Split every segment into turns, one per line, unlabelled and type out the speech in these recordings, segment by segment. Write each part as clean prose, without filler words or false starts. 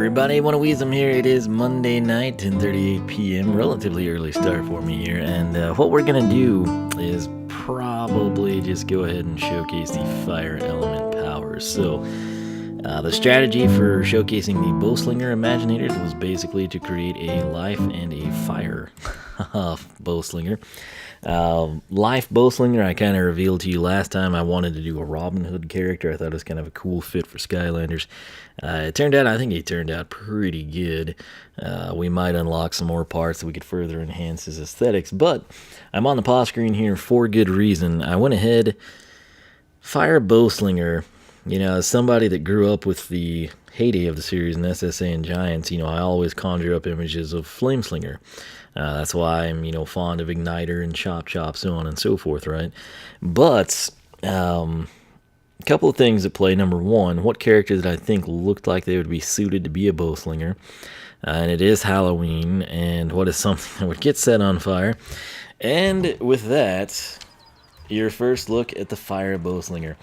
everybody, one of Wiisdom here. It is Monday night, 10:38 p.m. Relatively early start for me here, and what we're gonna do is probably just go ahead and showcase the Fire Element powers. So, the strategy for showcasing the Bowslinger Imaginators was basically to create a life and a fire Bowslinger. Life Bowslinger, I kind of revealed to you last time. I wanted to do a Robin Hood character. I thought it was kind of a cool fit for Skylanders. I think he turned out pretty good. We might unlock some more parts that we could further enhance his aesthetics, but I'm on the pause screen here for good reason. I went ahead, Fire Bowslinger, as somebody that grew up with the heyday of the series in SSA and Giants, I always conjure up images of Flameslinger. That's why I'm, fond of Igniter and Chop Chop, so on and so forth, right? But, a couple of things at play. Number one, what characters that I think looked like they would be suited to be a Bowslinger? And it is Halloween, and what is something that would get set on fire? And with that, your first look at the Fire Bowslinger.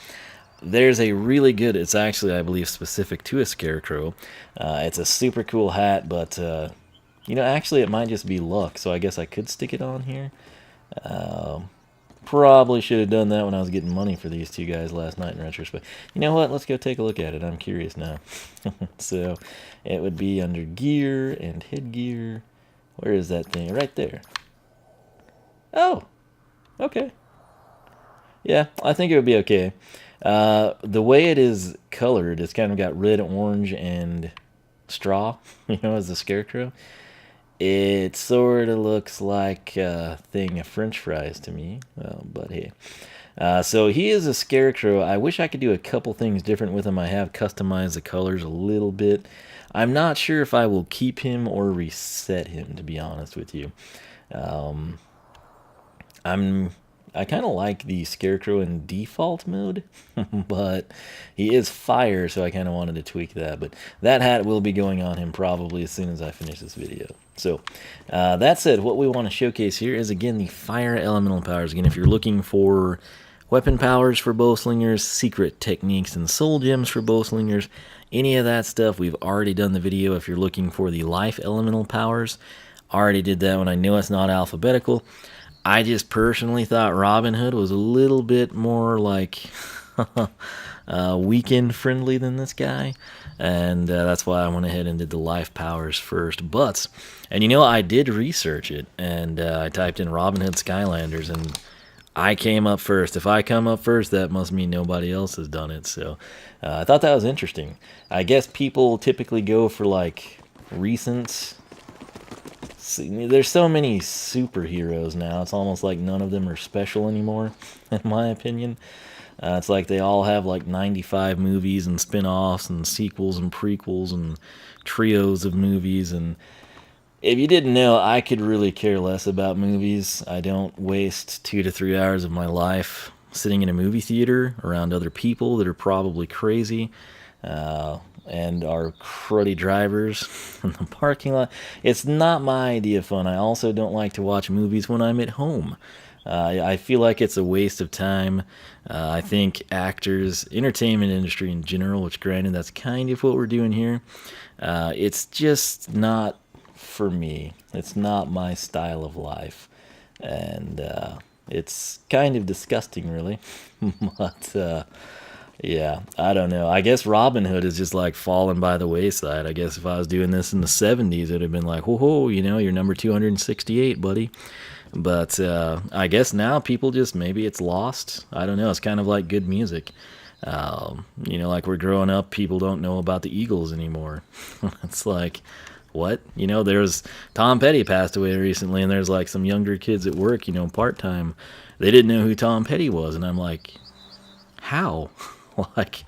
There's a really good, it's actually, I believe, specific to a Scarecrow. It's a super cool hat, but, actually it might just be luck, so I guess I could stick it on here. Probably should have done that when I was getting money for these two guys last night in retrospect. You know what? Let's go take a look at it. I'm curious now. So, it would be under gear and headgear. Where is that thing? Right there. Oh! Okay. Yeah, I think it would be okay. The way it is colored, it's kind of got red, orange, and straw, as the Scarecrow. It sort of looks like a thing of French fries to me, but hey. So he is a Scarecrow. I wish I could do a couple things different with him. I have customized the colors a little bit. I'm not sure if I will keep him or reset him, to be honest with you. I kind of like the Scarecrow in default mode, but he is fire, so I kind of wanted to tweak that. But that hat will be going on him probably as soon as I finish this video. So, that said, what we want to showcase here is, again, the Fire Elemental powers. Again, if you're looking for weapon powers for Bowslingers, secret techniques and soul gems for Bowslingers, any of that stuff, we've already done the video. If you're looking for the Life Elemental powers, already did that one. I know it's not alphabetical. I just personally thought Robin Hood was a little bit more like weekend friendly than this guy, and that's why I went ahead and did the life powers first. And I did research it, and I typed in Robin Hood Skylanders, and I came up first. If I come up first, that must mean nobody else has done it. So I thought that was interesting. I guess people typically go for like recent. There's so many superheroes now, it's almost like none of them are special anymore, in my opinion. It's like they all have like 95 movies and spin-offs and sequels and prequels and trios of movies. And if you didn't know, I could really care less about movies. I don't waste 2 to 3 hours of my life sitting in a movie theater around other people that are probably crazy. And our cruddy drivers in the parking lot. It's not my idea of fun. I also don't like to watch movies when I'm at home. I feel like it's a waste of time. I think actors, entertainment industry in general, which granted that's kind of what we're doing here, it's just not for me. It's not my style of life. And it's kind of disgusting, really. But yeah, I don't know. I guess Robin Hood is just like falling by the wayside. I guess if I was doing this in the 70s, it would have been like, whoa, you're number 268, buddy. But I guess now people just, maybe it's lost. I don't know. It's kind of like good music. Like we're growing up, people don't know about the Eagles anymore. It's like, what? There's Tom Petty passed away recently, and there's like some younger kids at work, part-time. They didn't know who Tom Petty was, and I'm like, how? Like,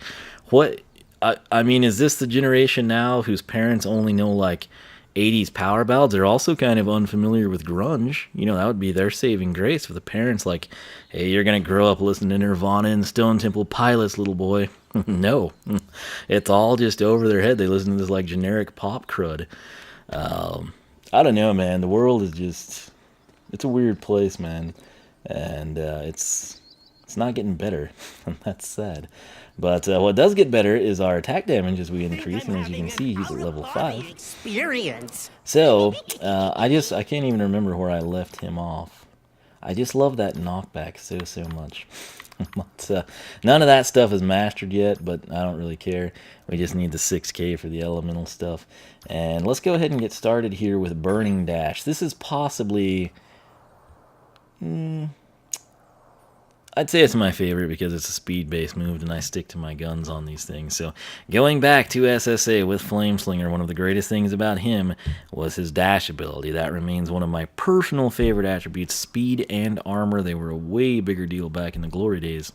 what? I mean, is this the generation now whose parents only know, like, 80s power ballads? They're also kind of unfamiliar with grunge. That would be their saving grace for the parents. Like, hey, you're going to grow up listening to Nirvana and Stone Temple Pilots, little boy. No. It's all just over their head. They listen to this, like, generic pop crud. I don't know, man. The world is just... It's a weird place, man. And it's It's not getting better. That's sad. But what does get better is our attack damage as we increase, and as you can see, he's at level 5. So, I can't even remember where I left him off. I just love that knockback so much. But, none of that stuff is mastered yet, but I don't really care. We just need the 6K for the elemental stuff. And let's go ahead and get started here with Burning Dash. This is possibly... I'd say it's my favorite because it's a speed-based move, and I stick to my guns on these things. So, going back to SSA with Flameslinger, one of the greatest things about him was his dash ability. That remains one of my personal favorite attributes. Speed and armor, they were a way bigger deal back in the glory days.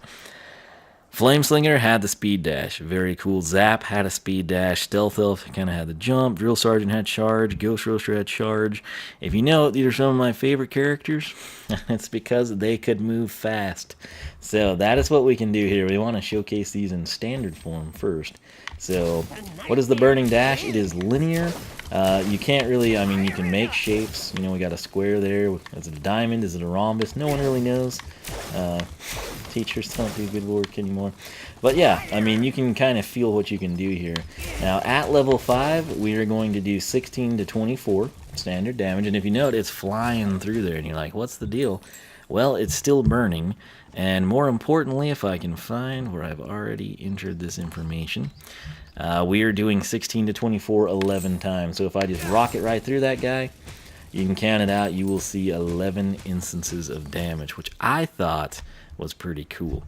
Flameslinger had the speed dash, very cool. Zap had a speed dash. Stealth Elf kind of had the jump. Drill Sergeant had charge. Ghost Roaster had charge. If you know, these are some of my favorite characters. It's because they could move fast. So that is what we can do here. We want to showcase these in standard form first. So what is the Burning Dash? It is linear. You can't really, I mean, you can make shapes. You know, we got a square there. Is it a diamond? Is it a rhombus? No one really knows. Teachers don't do good work anymore. But yeah, I mean, you can kind of feel what you can do here. Now, at level 5, we are going to do 16 to 24 standard damage. And if you note, it's flying through there. And you're like, what's the deal? Well, it's still burning. And more importantly, if I can find where I've already entered this information, we are doing 16 to 24 11 times. So if I just rock it right through that guy, you can count it out. You will see 11 instances of damage, which I thought was pretty cool.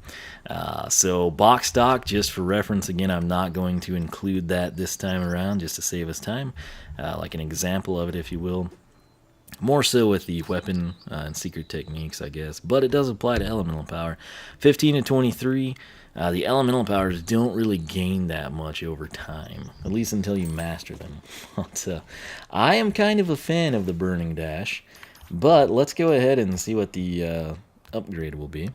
So box stock, just for reference, again, I'm not going to include that this time around just to save us time, like an example of it, if you will. More so with the weapon and secret techniques, I guess, but it does apply to elemental power. 15 to 23, the elemental powers don't really gain that much over time, at least until you master them. But, I am kind of a fan of the Burning Dash, but let's go ahead and see what the upgrade will be.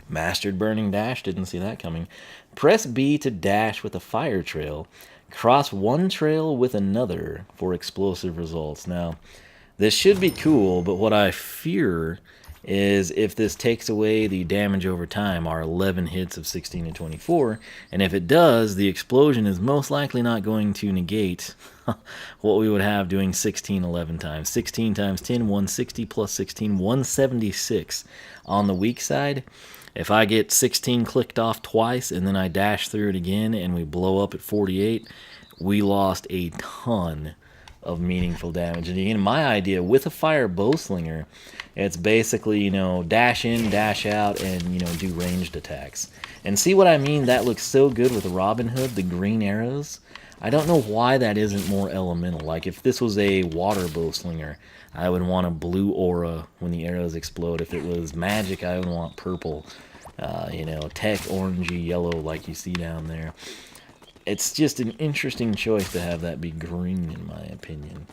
Mastered Burning Dash, didn't see that coming. Press B to dash with a fire trail. Cross one trail with another for explosive results. Now, this should be cool, but what I fear is if this takes away the damage over time, our 11 hits of 16 to 24, and if it does, the explosion is most likely not going to negate what we would have doing 16 11 times. 16 times 10, 160 plus 16, 176 on the weak side. If I get 16 clicked off twice and then I dash through it again and we blow up at 48, we lost a ton of meaningful damage. And again, my idea with a Fire Bowslinger, it's basically, you know, dash in, dash out, and, you know, do ranged attacks. And see what I mean? That looks so good with Robin Hood, the green arrows. I don't know why that isn't more elemental. Like, if this was a water Bowslinger, I would want a blue aura when the arrows explode. If it was magic, I would want purple. You know, tech, orangey, yellow, like you see down there. It's just an interesting choice to have that be green, in my opinion.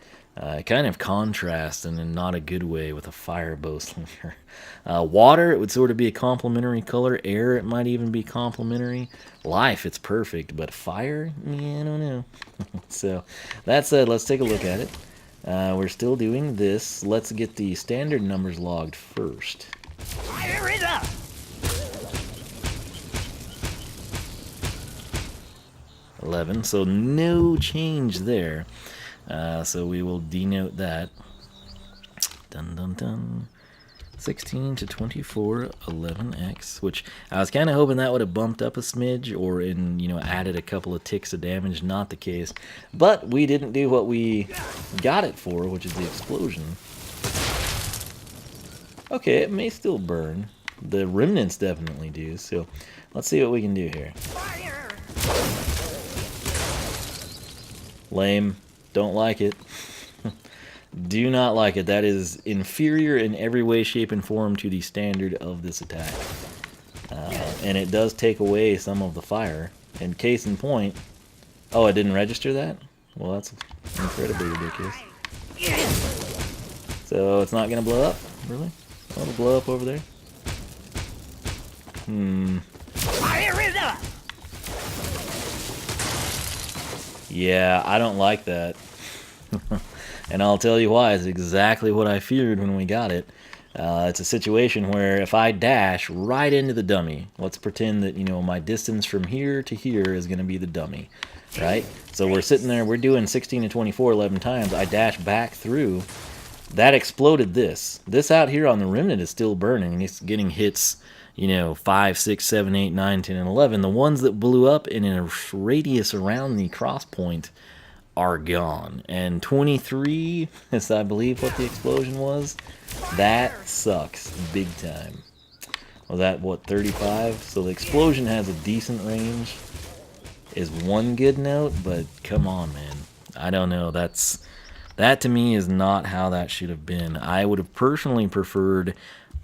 Kind of contrast, and in not a good way, with a Fire Bowslinger. Water, it would sort of be a complementary color. Air, it might even be complementary. Life, it's perfect. But fire, yeah, I don't know. So, that said, let's take a look at it. We're still doing this. Let's get the standard numbers logged first.
Fire it up!
11, so no change there. So we will denote that. Dun dun dun. 16 to 24, 11x, which I was kind of hoping that would have bumped up a smidge or added a couple of ticks of damage. Not the case. But we didn't do what we got it for, which is the explosion. Okay, it may still burn. The remnants definitely do, so let's see what we can do here.
Fire!
Lame. Don't like it. Do not like it. That is inferior in every way, shape, and form to the standard of this attack. And it does take away some of the fire. And case in point... Oh, it didn't register that? Well, that's incredibly ridiculous. So it's not going to blow up? Really? Oh, it'll blow up over there?
Fire it up!
Yeah, I don't like that. And I'll tell you why. It's exactly what I feared when we got it. It's a situation where if I dash right into the dummy, let's pretend that, you know, my distance from here to here is going to be the dummy, right? So we're sitting there, we're doing 16 to 24 11 times. I dash back through. That exploded this. This out here on the remnant is still burning, and it's getting hits, you know, 5, 6, 7, 8, 9, 10, and 11. The ones that blew up in a radius around the cross point are gone. And 23 is, I believe, what the explosion was. That sucks big time. Was that, what, 35? So the explosion has a decent range, is one good note, but come on, man. I don't know. That to me is not how that should have been. I would have personally preferred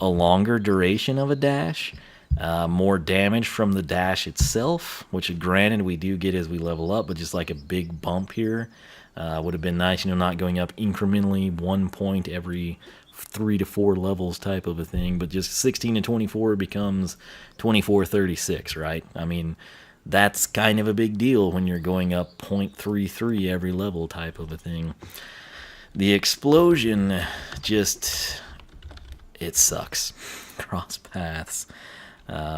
a longer duration of a dash, more damage from the dash itself, which granted we do get as we level up, but just like a big bump here would have been nice, you know, not going up incrementally 1 point every 3 to 4 levels type of a thing, but just 16 to 24 becomes 24-36, right? I mean, that's kind of a big deal when you're going up 0.33 every level type of a thing. The explosion just, it sucks. Cross paths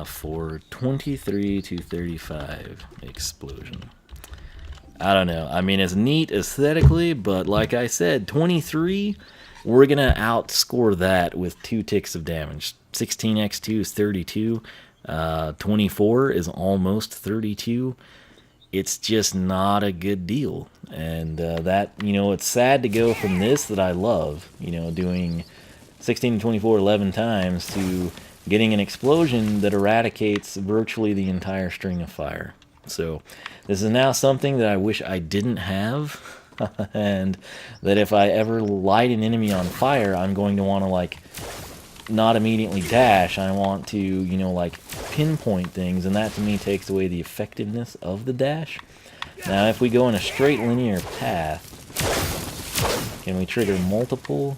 for 23 to 35 explosion. I don't know. I mean, it's neat aesthetically, but like I said, 23, we're going to outscore that with 2 ticks of damage. 16x2 is 32. 24 is almost 32. It's just not a good deal. And that, you know, it's sad to go from this that I love, you know, doing 16 to 24 11 times to getting an explosion that eradicates virtually the entire string of fire. So this is now something that I wish I didn't have. And that if I ever light an enemy on fire, I'm going to want to, like, not immediately dash. I want to, you know, like, pinpoint things, and that to me takes away the effectiveness of the dash. Now if we go in a straight linear path, can we trigger multiple?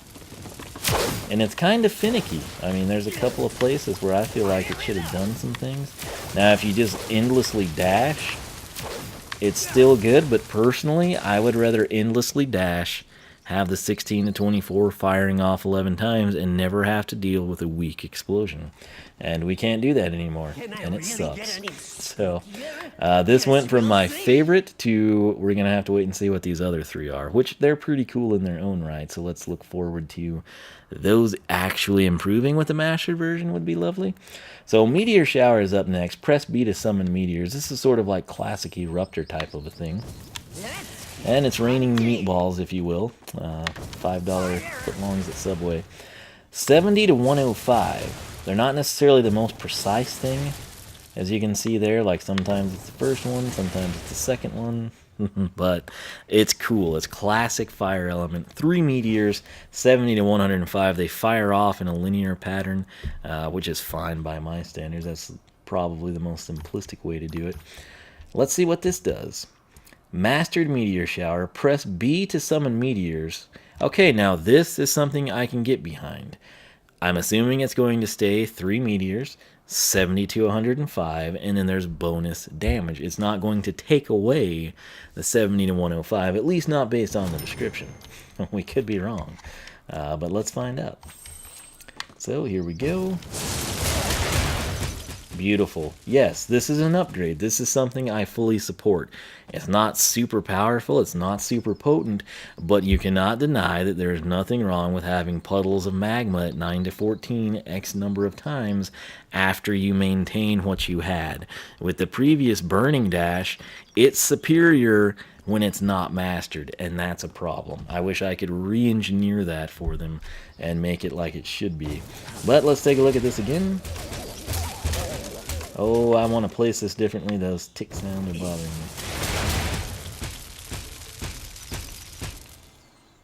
And it's kind of finicky. I mean, there's a couple of places where I feel like it should have done some things. Now if you just endlessly dash, it's still good, but personally I would rather endlessly dash, have the 16 to 24 firing off 11 times, and never have to deal with a weak explosion. And we can't do that anymore, and it sucks. So this went from my favorite to we're going to have to wait and see what these other 3 are, which they're pretty cool in their own right. So let's look forward to those actually improving with the mastered version would be lovely. So Meteor Shower is up next. Press B to summon meteors. This is sort of like classic Eruptor type of a thing. And it's raining meatballs, if you will. $5 footlongs at Subway. 70 to 105. They're not necessarily the most precise thing. As you can see there, like sometimes it's the first one, sometimes it's the second one. But it's cool. It's classic Fire Element. 3 meteors, 70 to 105. They fire off in a linear pattern, which is fine by my standards. That's probably the most simplistic way to do it. Let's see what this does. Mastered Meteor Shower. Press B to summon meteors. Okay, now this is something I can get behind. I'm assuming it's going to stay 3 meteors, 70 to 105, and then there's bonus damage. It's not going to take away the 70 to 105, at least not based on the description. We could be wrong, but let's find out. So here we go. Beautiful. Yes, this is an upgrade. This is something I fully support. It's not super powerful, it's not super potent, but you cannot deny that there is nothing wrong with having puddles of magma at 9 to 14 X number of times after you maintain what you had. With the previous burning dash, it's superior when it's not mastered, and that's a problem. I wish I could re-engineer that for them and make it like it should be. But let's take a look at this again. Oh, I want to place this differently. Those tick sounds are bothering me.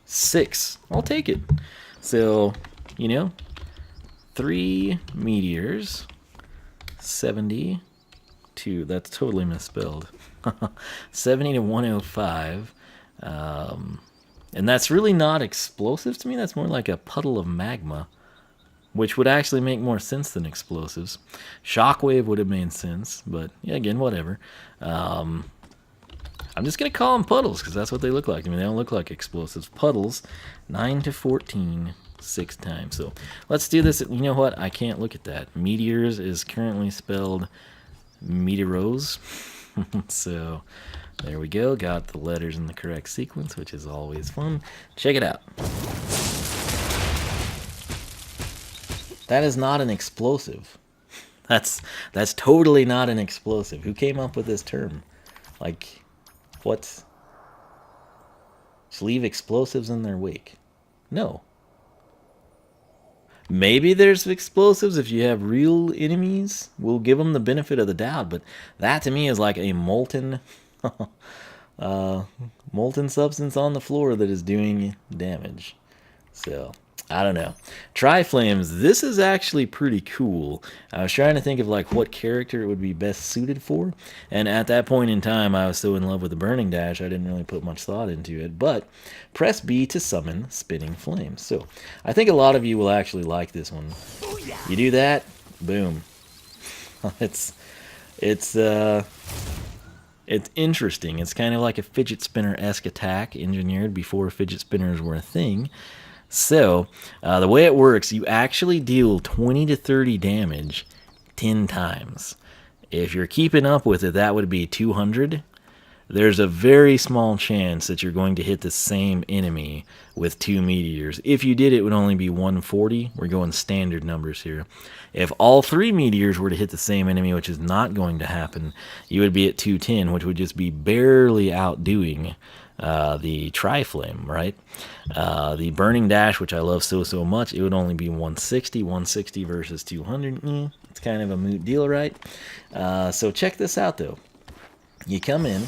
6. I'll take it. So, you know, 3 meteors. 72. That's totally misspelled. 70 to 105. And that's really not explosives to me. That's more like a puddle of magma, which would actually make more sense than explosives. Shockwave would have made sense, but yeah, again, whatever. I'm just going to call them puddles because that's what they look like. I mean, they don't look like explosives. Puddles, 9 to 14. 6 times. So let's do this. You know what? I can't look at that. Meteors is currently spelled meteoros. So there we go. Got the letters in the correct sequence, which is always fun. Check it out. That is not an explosive. That's totally not an explosive. Who came up with this term? Like, what? Just leave explosives in their wake. No. Maybe there's explosives if you have real enemies. We'll give them the benefit of the doubt, but that to me is like a molten molten substance on the floor that is doing damage. So I don't know. Tri-Flames, this is actually pretty cool. I was trying to think of like what character it would be best suited for, and at that point in time I was so in love with the Burning Dash I didn't really put much thought into it, but press B to summon Spinning Flames. So I think a lot of you will actually like this one. You do that, boom. It's interesting. It's kind of like a fidget spinner-esque attack engineered before fidget spinners were a thing. So, the way it works, you actually deal 20 to 30 damage 10 times. If you're keeping up with it, that would be 200. There's a very small chance that you're going to hit the same enemy with 2 meteors. If you did, it would only be 140. We're going standard numbers here. If all 3 meteors were to hit the same enemy, which is not going to happen, you would be at 210, which would just be barely outdoing the Tri-Flame, right? The Burning Dash, which I love so much, it would only be 160. 160 versus 200. It's kind of a moot deal, right? So check this out, though. You come in,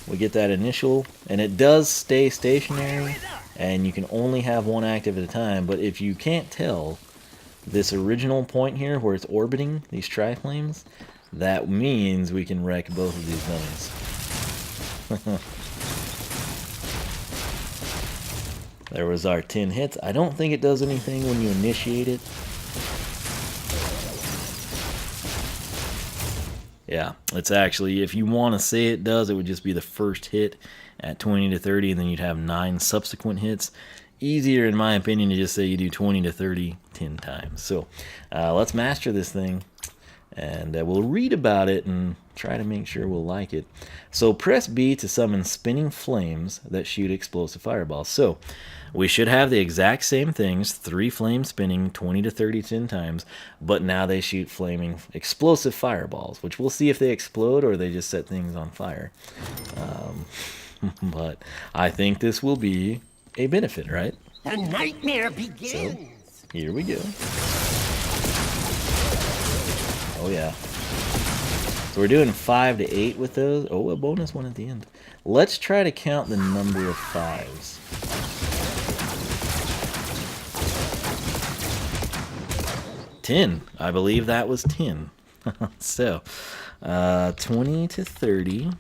we get that initial, and it does stay stationary, and you can only have one active at a time, but if you can't tell, this original point here where it's orbiting these Tri-Flames, that means we can wreck both of these dummies. There was our 10 hits. I don't think it does anything when you initiate it. Yeah, it's actually, if you want to say it does, it would just be the first hit at 20 to 30, and then you'd have 9 subsequent hits. Easier, in my opinion, to just say you do 20 to 30 10 times. So let's master this thing, and we'll read about it and try to make sure we'll like it. So press B to summon Spinning Flames that shoot explosive fireballs. So we should have the exact same things, 3 flames spinning 20 to 30 10 times, but now they shoot flaming explosive fireballs, which we'll see if they explode or they just set things on fire. But I think this will be a benefit, right?
The nightmare begins.
So, here we go. Oh yeah. So we're doing 5 to 8 with those. Oh, a bonus one at the end. Let's try to count the number of 5s. 10. I believe that was 10. So, 20 to 30,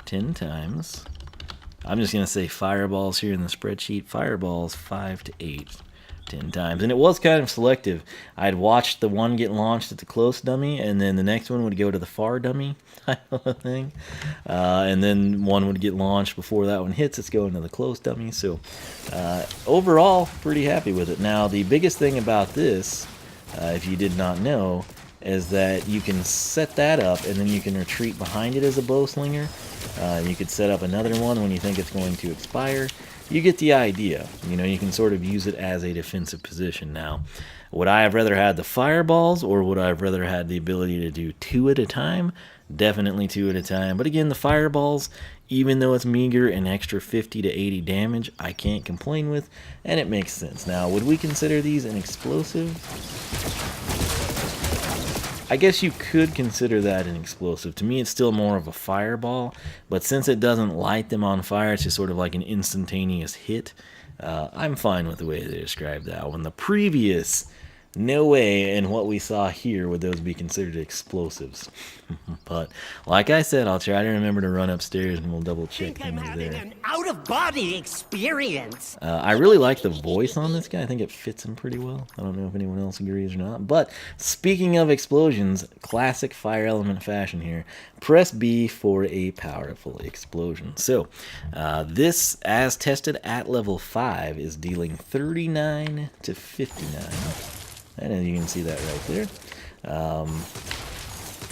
10 times. I'm just going to say fireballs here in the spreadsheet. Fireballs 5 to 8, 10 times. And it was kind of selective. I'd watch the one get launched at the close dummy, and then the next one would go to the far dummy type of a thing. And then one would get launched before that one hits. It's going to the close dummy. So, overall, pretty happy with it. Now, the biggest thing about this, if you did not know, is that you can set that up and then you can retreat behind it as a bowslinger. You could set up another one when you think it's going to expire. You get the idea. You know, you can sort of use it as a defensive position. Now, would I have rather had the fireballs, or would I have rather had the ability to do 2 at a time? Definitely 2 at a time. But again, the fireballs, even though it's meager, an extra 50 to 80 damage, I can't complain with, and it makes sense. Now, would we consider these an explosive? I guess you could consider that an explosive. To me, it's still more of a fireball, but since it doesn't light them on fire, it's just sort of like an instantaneous hit. I'm fine with the way they described that one. The previous No way in what we saw here would those be considered explosives. But like I said, I'll try to remember to run upstairs and we'll double check
think I'm
things
having
there.
an out-of-body experience.
I really like the voice on this guy. I think it fits him pretty well. I don't know if anyone else agrees or not. But speaking of explosions, classic Fire Element fashion here. Press B for a powerful explosion. So this, as tested at level 5, is dealing 39 to 59. And as you can see that right there.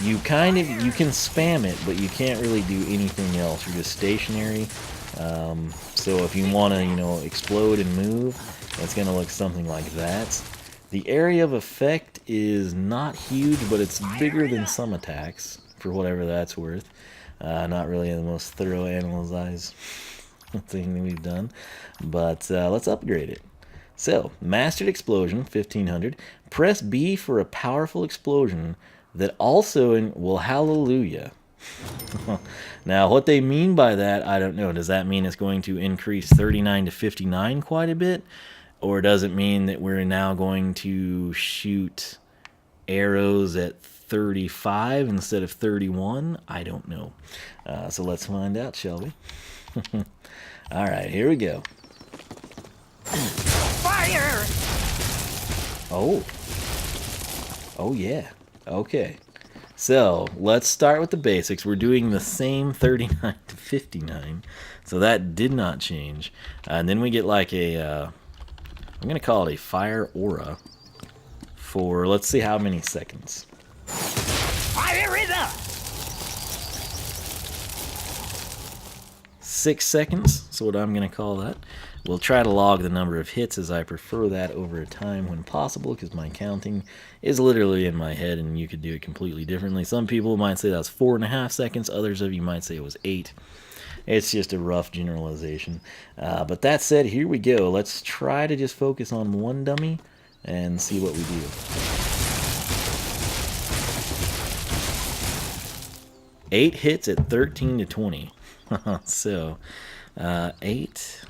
You can spam it, but you can't really do anything else. You're just stationary. So if you want to, explode and move, it's going to look something like that. The area of effect is not huge, but it's bigger than some attacks, for whatever that's worth. Not really the most thorough analyze thing that we've done, but let's upgrade it. So, Mastered Explosion, 1500. Press B for a powerful explosion that also well, hallelujah. Now, what they mean by that, I don't know. Does that mean it's going to increase 39 to 59 quite a bit? Or does it mean that we're now going to shoot arrows at 35 instead of 31? I don't know. So let's find out, shall we? All right, here we go.
Fire!
Oh. Oh, yeah. Okay. So, let's start with the basics. We're doing the same 39 to 59. So that did not change. And then we get like a, I'm going to call it a fire aura for, let's see how many seconds.
Fire it up!
6 seconds, so what I'm going to call that. We'll try to log the number of hits, as I prefer that over time when possible, because my counting is literally in my head and you could do it completely differently. Some people might say that's 4.5 seconds, others of you might say it was 8. It's just a rough generalization. But that said, here we go. Let's try to just focus on one dummy and see what we do. Eight hits at 13 to 20. So, 8.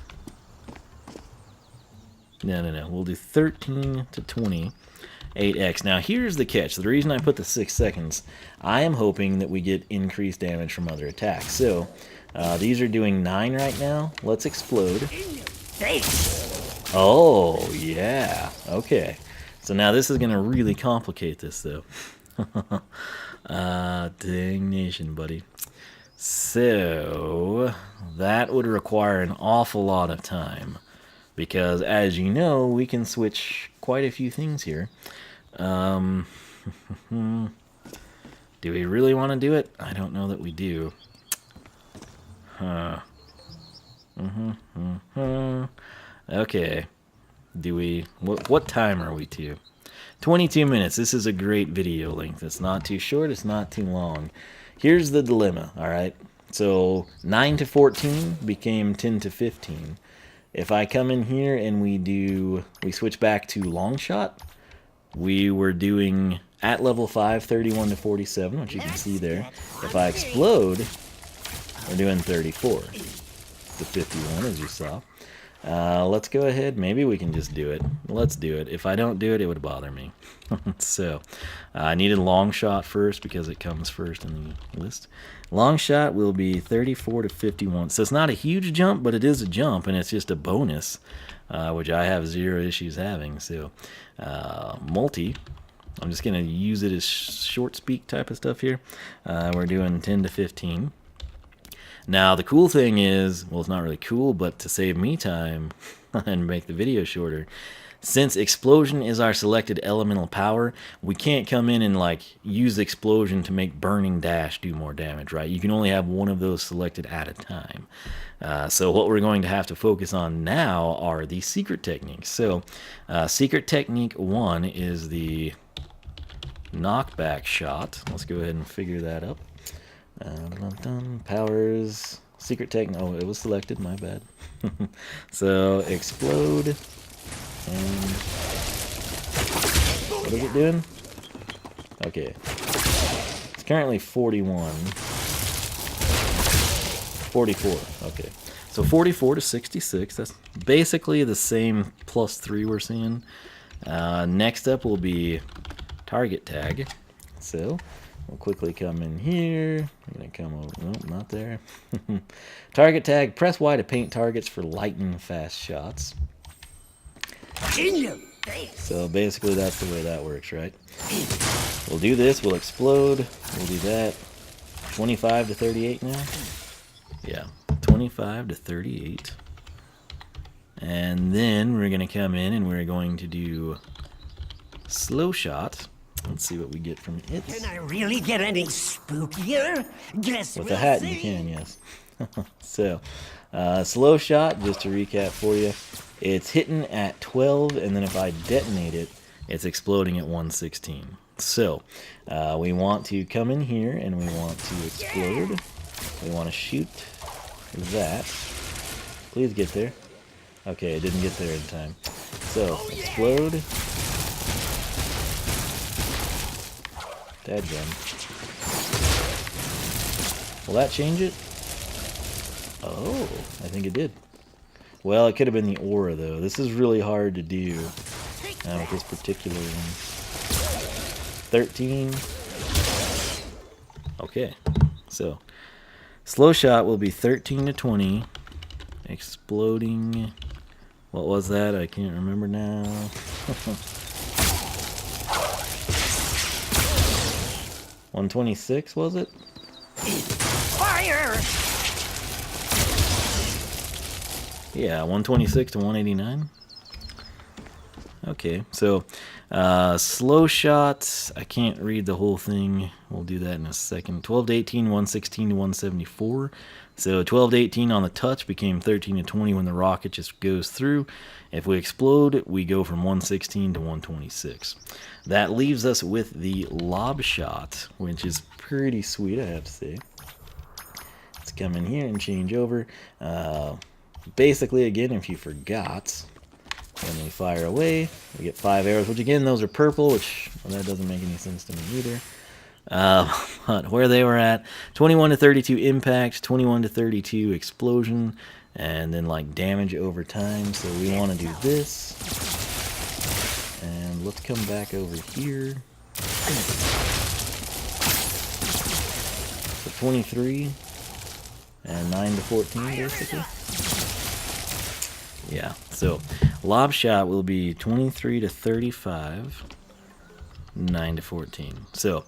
No. We'll do 13 to 20. 8x. Now, here's the catch. The reason I put the 6 seconds, I am hoping that we get increased damage from other attacks. So, these are doing 9 right now. Let's explode.
Face!
Oh, yeah. Okay. So now this is going to really complicate this, though. Dang, buddy. So, that would require an awful lot of time. Because, as you know, we can switch quite a few things here. Do we really want to do it? I don't know that we do. Okay. Do we... What time are we to? 22 minutes. This is a great video length. It's not too short. It's not too long. Here's the dilemma, alright? So, 9 to 14 became 10 to 15. If I come in here and we switch back to long shot, we were doing at level 5, 31 to 47, which you can see there. If I explode, we're doing 34 to 51, as you saw. Let's go ahead. Maybe we can just do it. Let's do it. If I don't do it, it would bother me. So, I needed long shot first because it comes first in the list. Long shot will be 34 to 51. So it's not a huge jump, but it is a jump, and it's just a bonus, which I have zero issues having. So, multi, I'm just going to use it as short speak type of stuff here. We're doing 10 to 15. Now, the cool thing is, well, it's not really cool, but to save me time and make the video shorter, since explosion is our selected elemental power, we can't come in and use explosion to make burning dash do more damage, right? You can only have one of those selected at a time. So what we're going to have to focus on now are the secret techniques. So secret technique 1 is the knockback shot. Let's go ahead and figure that up. Powers, secret technique. Oh, it was selected, my bad. So explode. And what is it doing? Okay. It's currently 41. 44. Okay. So 44 to 66. That's basically the same +3 we're seeing. Next up will be target tag. So we'll quickly come in here. I'm going to come over. Nope, not there. Target tag. Press Y to paint targets for lightning fast shots.
In your face.
So basically that's the way that works, right? We'll do this. We'll explode. We'll do that. 25 to 38 now. Yeah, 25 to 38. And then we're going to come in and we're going to do slow shot. Let's see what we get from it.
Can I really get any spookier? Guess
With
we'll
a hat
see.
you can, yes. So, slow shot, just to recap for you, it's hitting at 12, and then if I detonate it, it's exploding at 116. So, we want to come in here and we want to explode. We want to shoot that. Please get there. Okay, it didn't get there in time. So, explode. Dadgum. Will that change it? Oh, I think it did. Well, it could have been the aura, though. This is really hard to do with this particular one. 13. Okay, so slow shot will be 13 to 20. Exploding. What was that? I can't remember now. 126 was it?
Fire!
Yeah, 126 to 189. Okay, so slow shots. I can't read the whole thing. We'll do that in a second. 12 to 18, 116 to 174. So 12 to 18 on the touch became 13 to 20 when the rocket just goes through. If we explode, we go from 116 to 126. That leaves us with the lob shot, which is pretty sweet, I have to say. Let's come in here and change over. Basically, again, if you forgot, when we fire away, we get 5 arrows, which again, those are purple, which well, that doesn't make any sense to me either. But where they were at, 21 to 32 impact, 21 to 32 explosion, and then like damage over time. So we want to do this. And let's come back over here. So 23 and 9 to 14 basically. Yeah, so lob shot will be 23 to 35, 9 to 14. So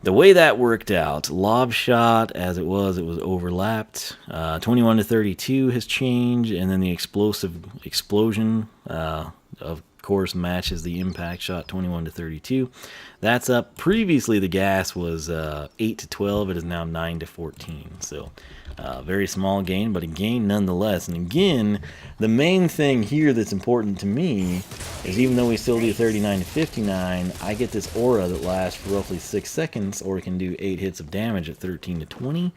the way that worked out, lob shot as it was overlapped. 21 to 32 has changed, and then the explosion, of course, matches the impact shot 21 to 32. That's up. Previously, the gas was 8 to 12. It is now 9 to 14. So very small gain, but a gain nonetheless. And again, the main thing here that's important to me is even though we still do 39 to 59, I get this aura that lasts for roughly 6 seconds, or it can do 8 hits of damage at 13 to 20,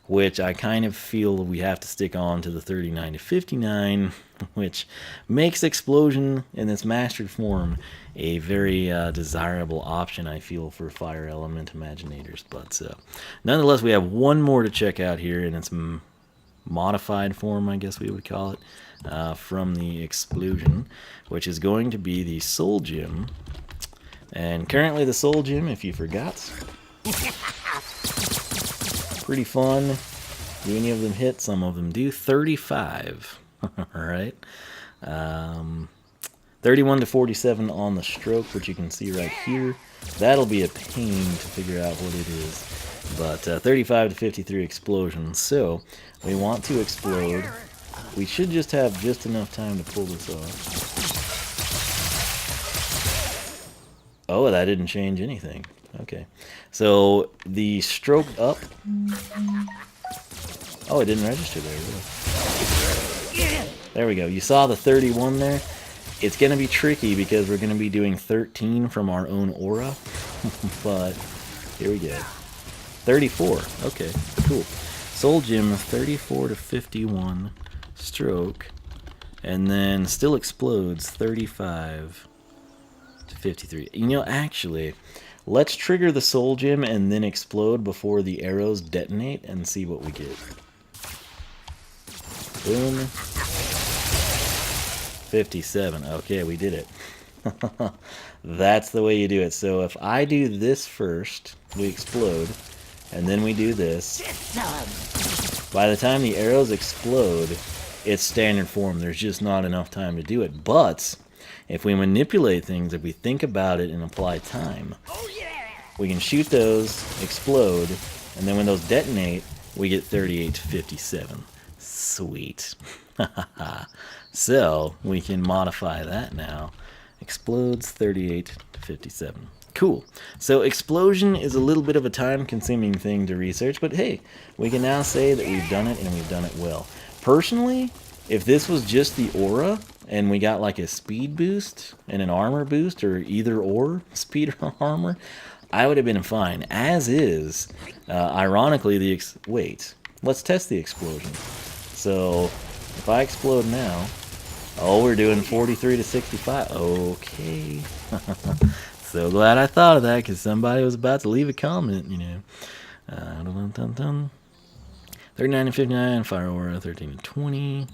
which I kind of feel we have to stick on to the 39 to 59, which makes explosion in its mastered form a very desirable option, I feel, for Fire Element Imaginators. But nonetheless, we have one more to check out here in its modified form, I guess we would call it, from the explosion, which is going to be the Soul Gem. And currently the Soul Gem, if you forgot, pretty fun. Do any of them hit? Some of them do. 35. Alright. 31 to 47 on the stroke, which you can see right here. That'll be a pain to figure out what it is. But 35 to 53 explosion. So we want to explode. We should just have just enough time to pull this off. Oh, that didn't change anything. Okay. So the stroke up. Oh, it didn't register there, really. There we go. You saw the 31 there? It's going to be tricky because we're going to be doing 13 from our own aura. But here we go. 34. Okay, cool. Soul Gem, 34 to 51 stroke. And then still explodes 35 to 53. You know, actually, let's trigger the Soul Gem and then explode before the arrows detonate and see what we get. Boom. 57. Okay, we did it. That's the way you do it. So if I do this first, we explode, and then we do this. By the time the arrows explode, it's standard form. There's just not enough time to do it. But if we manipulate things, if we think about it and apply time, we can shoot those, explode, and then when those detonate, we get 38 to 57. Sweet. So we can modify that now. Explodes 38 to 57. Cool. So explosion is a little bit of a time-consuming thing to research, but hey, we can now say that we've done it and we've done it well. Personally, if this was just the aura and we got like a speed boost and an armor boost, or either or, speed or armor, I would have been fine. As is, ironically, wait, let's test the explosion. So if I explode now, oh, we're doing 43 to 65. Okay. So glad I thought of that, because somebody was about to leave a comment, you know. 39 to 59, fire aura, 13 to 20.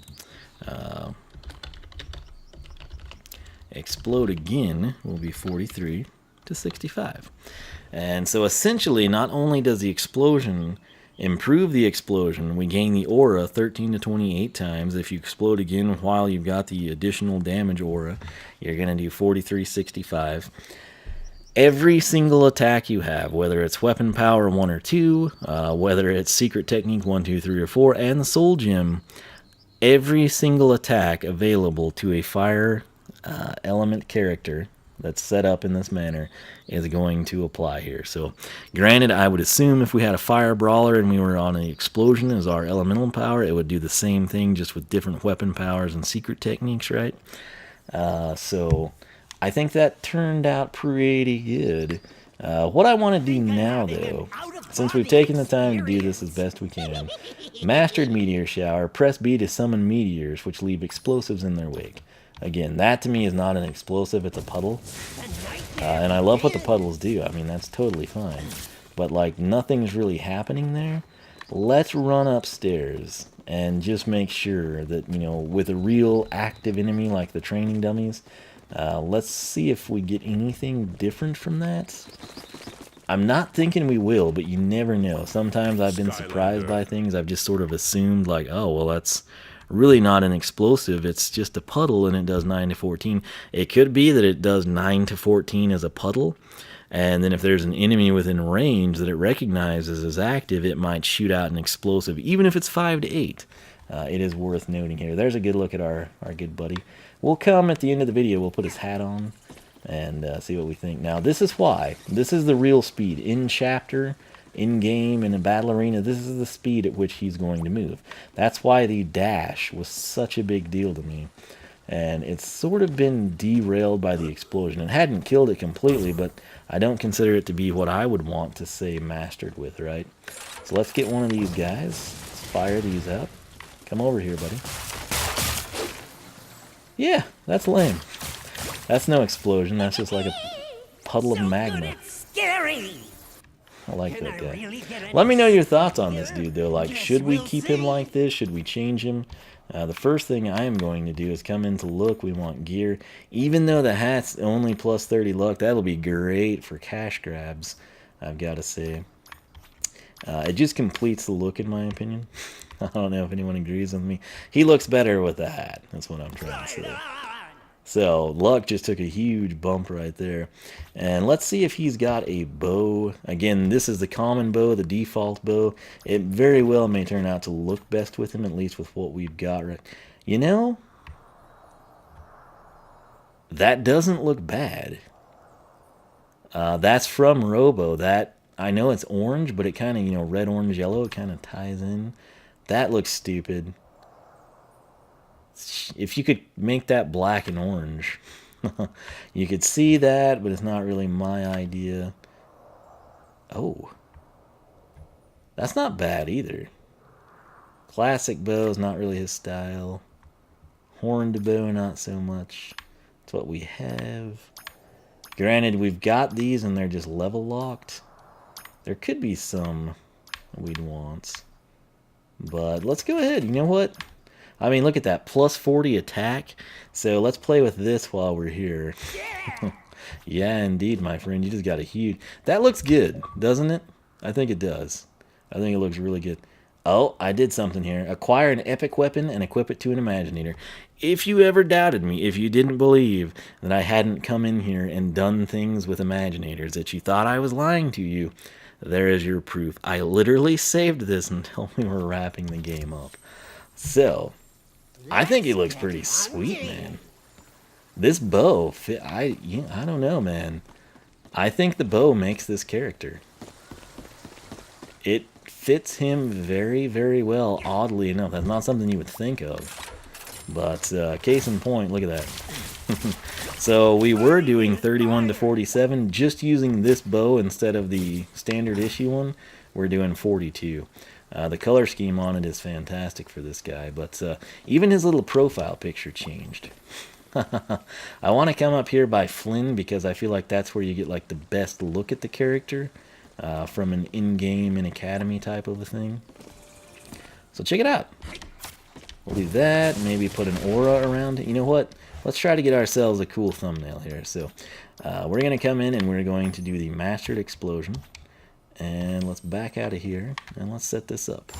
Explode again will be 43 to 65. And so essentially, not only does the explosion improve the explosion, we gain the aura 13 to 28 times. If you explode again while you've got the additional damage aura, you're going to do 4365. Every single attack you have, whether it's weapon power 1 or 2, whether it's secret technique 1, 2, 3, or 4, and the soul gem, every single attack available to a fire element character that's set up in this manner is going to apply here. So granted, I would assume if we had a fire brawler and we were on an explosion as our elemental power, it would do the same thing, just with different weapon powers and secret techniques, right? So I think that turned out pretty good. What I want to do now, though, since we've taken the time to do this as best we can, mastered meteor shower, press B to summon meteors which leave explosives in their wake. Again, that to me is not an explosive, it's a puddle. And I love what the puddles do. I mean, that's totally fine. But, like, nothing's really happening there. Let's run upstairs and just make sure that, you know, with a real active enemy like the training dummies, let's see if we get anything different from that. I'm not thinking we will, but you never know. Sometimes I've been surprised by things. I've just sort of assumed, like, oh, well, that's really not an explosive. It's just a puddle, and it does 9 to 14. It could be that it does 9 to 14 as a puddle, and then if there's an enemy within range that it recognizes as active, it might shoot out an explosive, even if it's 5 to 8. It is worth noting here. There's a good look at our good buddy. We'll come at the end of the video. We'll put his hat on and see what we think. Now, this is why. This is the real speed. In chapter, in game, in a battle arena, this is the speed at which he's going to move. That's why the dash was such a big deal to me. And it's sort of been derailed by the explosion. It hadn't killed it completely, but I don't consider it to be what I would want to say mastered with, right? So let's get one of these guys. Let's fire these up. Come over here, buddy. Yeah, that's lame. That's no explosion. That's just like a puddle of magma.
Scary.
I like that guy. Let me know your thoughts on this dude, though. Like, should we keep him like this? Should we change him? The first thing I am going to do is come into look. We want gear. Even though the hat's only plus 30 luck, that'll be great for cash grabs, I've got to say. It just completes the look, in my opinion. I don't know if anyone agrees with me. He looks better with the hat. That's what I'm trying to say. So, luck just took a huge bump right there. And let's see if he's got a bow. Again, this is the common bow, the default bow. It very well may turn out to look best with him, at least with what we've got. Right. You know, that doesn't look bad. That's from Robo. That, I know it's orange, but it kind of, you know, red, orange, yellow, it kind of ties in. That looks stupid. If you could make that black and orange, you could see that, but it's not really my idea. Oh, that's not bad either. Classic bow is not really his style. Horned bow, not so much. That's what we have. Granted, we've got these and they're just level locked. There could be some we'd want. But let's go ahead. You know what? I mean, look at that, plus 40 attack. So let's play with this while we're here. Yeah, indeed, my friend. You just got a huge... That looks good, doesn't it? I think it does. I think it looks really good. Oh, I did something here. Acquire an epic weapon and equip it to an Imaginator. If you ever doubted me, if you didn't believe that I hadn't come in here and done things with Imaginators, that you thought I was lying to you, there is your proof. I literally saved this until we were wrapping the game up. So, I think he looks pretty sweet, man. This bow, I don't know, man. I think the bow makes this character. It fits him very, very well, oddly enough. That's not something you would think of. But, case in point, look at that. So, we were doing 31 to 47, just using this bow instead of the standard issue one. We're doing 42. The color scheme on it is fantastic for this guy, but even his little profile picture changed. I want to come up here by Flynn because I feel like that's where you get like the best look at the character from an in-game, in-academy type of a thing. So check it out. We'll do that, maybe put an aura around it. You know what? Let's try to get ourselves a cool thumbnail here. So we're going to come in and we're going to do the Mastered Explosion. And let's back out of here and let's set this up.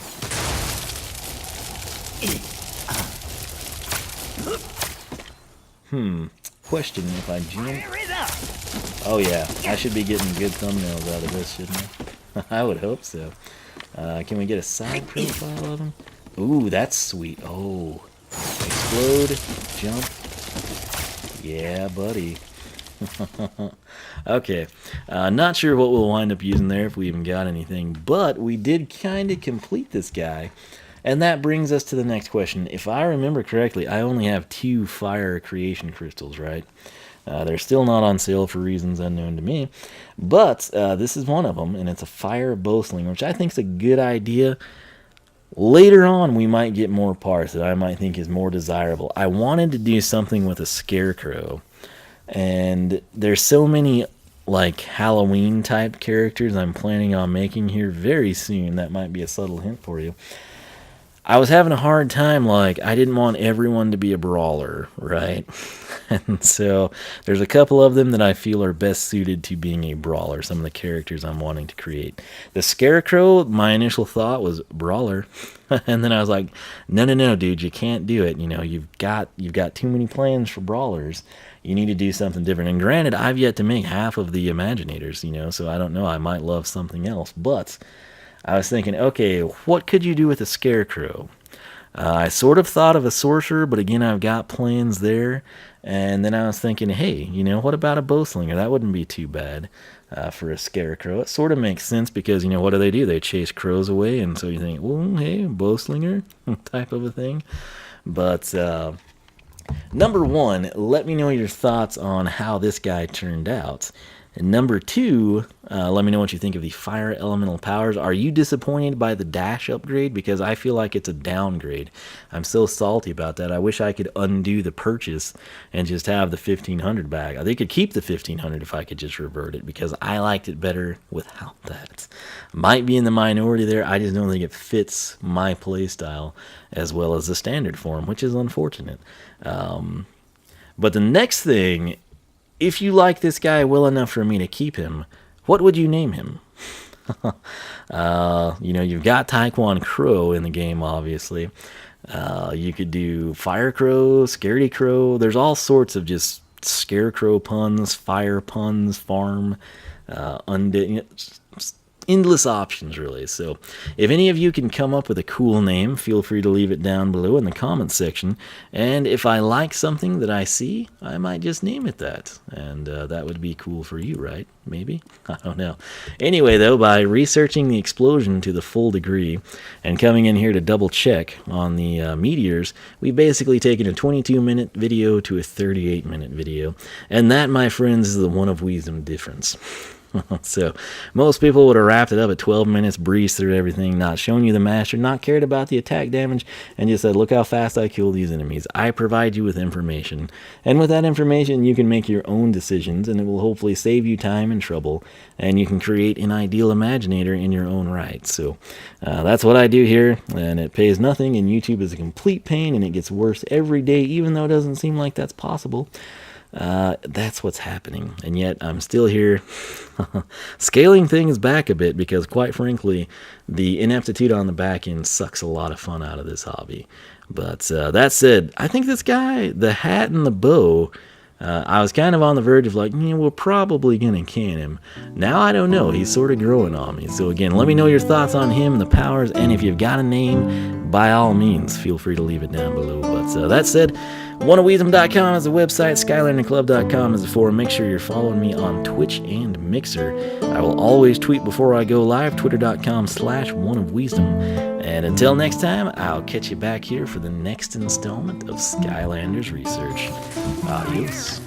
Question if I jump. Oh yeah, I should be getting good thumbnails out of this, shouldn't I? I would hope so. Can we get a side profile of him? Ooh, that's sweet. Oh, explode, jump. Yeah, buddy. Okay, not sure what we'll wind up using there if we even got anything, but we did kind of complete this guy. And that brings us to the next question. If I remember correctly, I only have 2 fire creation crystals, right? They're still not on sale for reasons unknown to me. But this is one of them, and it's a fire bowslinger, which I think is a good idea. Later on, we might get more parts that I might think is more desirable. I wanted to do something with a Scarecrow. And there's so many like Halloween type characters I'm planning on making here very soon. That might be a subtle hint for you. I was having a hard time, like, I didn't want everyone to be a brawler, right? And so there's a couple of them that I feel are best suited to being a brawler, some of the characters I'm wanting to create. The Scarecrow, my initial thought was brawler. And then I was like, no, dude, you can't do it. You know, you've got too many plans for brawlers. You need to do something different. And granted, I've yet to make half of the Imaginators, you know, so I don't know. I might love something else. But I was thinking, okay, what could you do with a Scarecrow? I sort of thought of a sorcerer, but again, I've got plans there. And then I was thinking, hey, you know, what about a bowslinger? That wouldn't be too bad for a Scarecrow. It sort of makes sense because, you know, what do? They chase crows away. And so you think, well, hey, bowslinger type of a thing. But number 1, let me know your thoughts on how this guy turned out. And number 2, let me know what you think of the Fire Elemental powers. Are you disappointed by the dash upgrade? Because I feel like it's a downgrade. I'm so salty about that. I wish I could undo the purchase and just have the 1500 back. They could keep the 1500 if I could just revert it, because I liked it better without that. Might be in the minority there. I just don't think it fits my playstyle as well as the standard form, which is unfortunate. But the next thing, if you like this guy well enough for me to keep him, what would you name him? You know, you've got Taekwon Crow in the game, obviously. You could do Fire Crow, Scaredy Crow. There's all sorts of just Scarecrow puns, fire puns, farm, undead. You know, endless options, really. So if any of you can come up with a cool name, feel free to leave it down below in the comments section. And if I like something that I see, I might just name it that. And that would be cool for you, right? Maybe? I don't know. Anyway, though, by researching the explosion to the full degree and coming in here to double check on the meteors, we've basically taken a 22-minute video to a 38-minute video. And that, my friends, is the one of Wiisdom difference. So most people would have wrapped it up at 12 minutes, breezed through everything, not shown you the master, not cared about the attack damage, and just said, look how fast I kill these enemies. I provide you with information, and with that information you can make your own decisions, and it will hopefully save you time and trouble, and you can create an ideal Imaginator in your own right. So that's what I do here, and it pays nothing, and YouTube is a complete pain, and it gets worse every day, even though it doesn't seem like that's possible. That's what's happening, and yet I'm still here scaling things back a bit because, quite frankly, the ineptitude on the back end sucks a lot of fun out of this hobby. But that said, I think this guy, the hat and the bow, I was kind of on the verge of like, we're probably gonna can him. Now I don't know, he's sort of growing on me. So again, let me know your thoughts on him, the powers, and if you've got a name, by all means, feel free to leave it down below. But that said, oneofwiisdom.com is the website, skylanderclub.com is the forum. Make sure you're following me on Twitch and Mixer. I will always tweet before I go live, twitter.com/oneofwiisdom. And until next time, I'll catch you back here for the next installment of Skylanders Research. Adios.